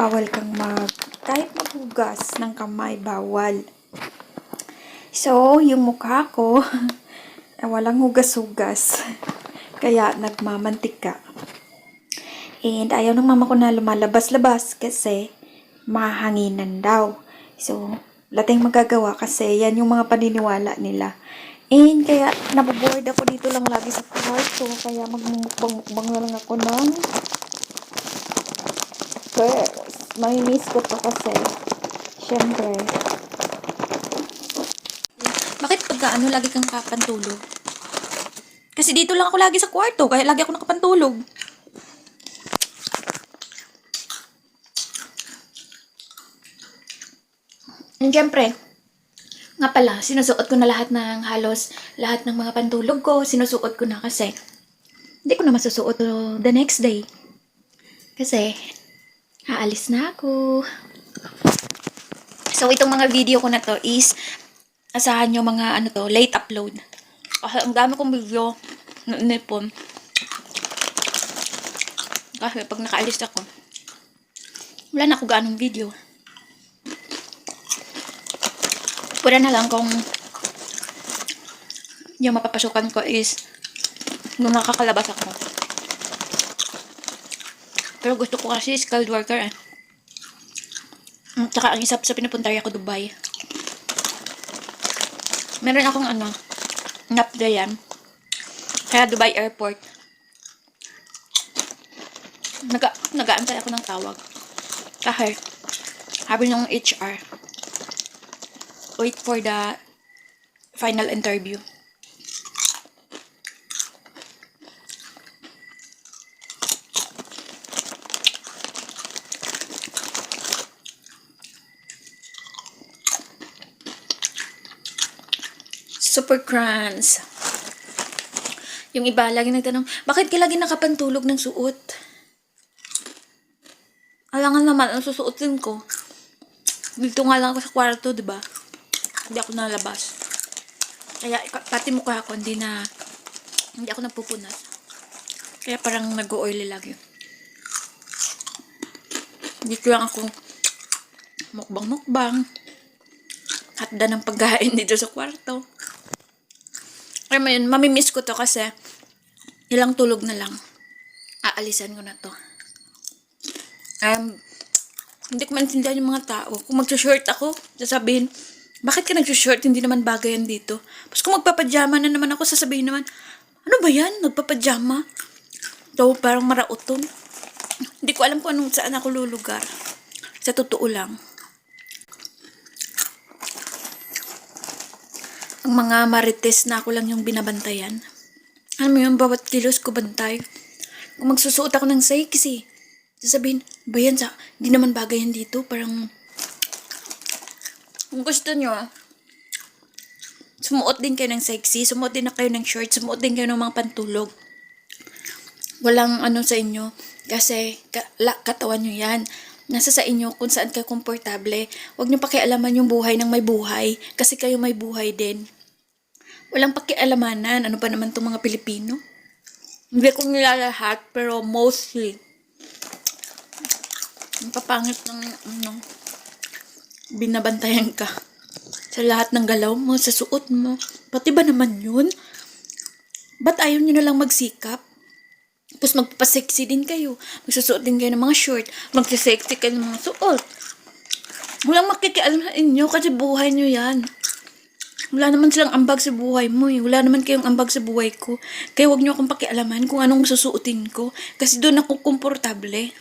bawal kang kahit maghugas ng kamay, bawal. So, yung mukha ko, walang hugas-hugas. Kaya nagmamantika. And ayaw ng mama ko na lumalabas-labas kasi mahanginan daw. So, wala tayong magagawa kasi yan yung mga paniniwala nila. And kaya naboboard ako dito lang lagi sa kwarto. Kaya magmumukbang-mukbang na lang ako ng pears. May miss ko to kasi syempre. Bakit pagka lagi kang kapantulog? Kasi dito lang ako lagi sa kwarto. Kaya lagi ako nakapantulog. And syempre, nga pala, sinusuot ko na halos lahat ng mga pantulog ko. Sinusuot ko na kasi hindi ko na masusuot the next day. Kasi, aalis na ako. So, itong mga video ko na to is, asahan nyo mga late upload. Kasi ang dami kong video na nipon. Kasi pag nakaalis ako, wala na ako gaanong video. Pwede na lang kung yung mapapasukan ko is nung nakakalabas ako. Pero gusto ko kasi skilled worker eh. Tsaka ang isa sa pinupunta ako Dubai. Meron akong nap-dayan. Kaya Dubai Airport. Nag-aantay ako ng tawag. Kasi sabi ng HR, wait for the final interview. Super crunch. Yung iba lagi nagtanong, bakit ka lagi nakapantulog ng suot? Alangan naman ang susuotin ko. Dito nga lang ako sa kwarto, diba? Hindi ako nalabas. Kaya pati mukha ako hindi ako napupunas. Kaya parang nag-oily lagi. Dito lang ako mukbang. Hatda ng pagkain dito sa kwarto. Kaya ngayon, mamimiss ko to kasi ilang tulog na lang. Aalisan ko na to. Hindi ko maintindihan yung mga tao. Kung mag-short ako, sasabihin, bakit ka nag-short? Hindi naman bagay yan dito. Tapos kung magpapajama na naman ako, sasabihin naman, ano ba yan? Nagpapajama? So, parang marauton. Hindi ko alam kung saan ako lulugar. Sa totoo lang. Ang mga marites na ako lang yung binabantayan. Alam mo yun, bawat kilos ko bantay. Kung magsusuot ako ng sexy, sasabihin, ba yan hindi naman bagay yan dito. Parang, kung gusto nyo, sumuot din kayo ng sexy, sumuot din na kayo ng short, sumuot din kayo ng mga pantulog. Walang sa inyo, kasi katawan nyo yan. Nasa sa inyo kung saan kayo komportable. Huwag nyo pakialaman yung buhay ng may buhay, kasi kayo may buhay din. Walang pakialamanan. Ano pa naman itong mga Pilipino? Hindi ko nilalahat, pero mostly. Ang papangit ng binabantayan ka sa lahat ng galaw mo, sa suot mo. Pati ba naman yun? Ba't ayaw nyo na lang magsikap? Tapos magpapasexy din kayo. Magsusuot din kayo ng mga short. Magsisexy kayo ng mga suot. Walang makikialam sa inyo kasi buhay nyo yan. Wala naman silang ambag sa buhay mo eh. Wala naman kayong ambag sa buhay ko. Kaya huwag nyo akong pakialaman kung anong susuotin ko. Kasi doon ako komportable.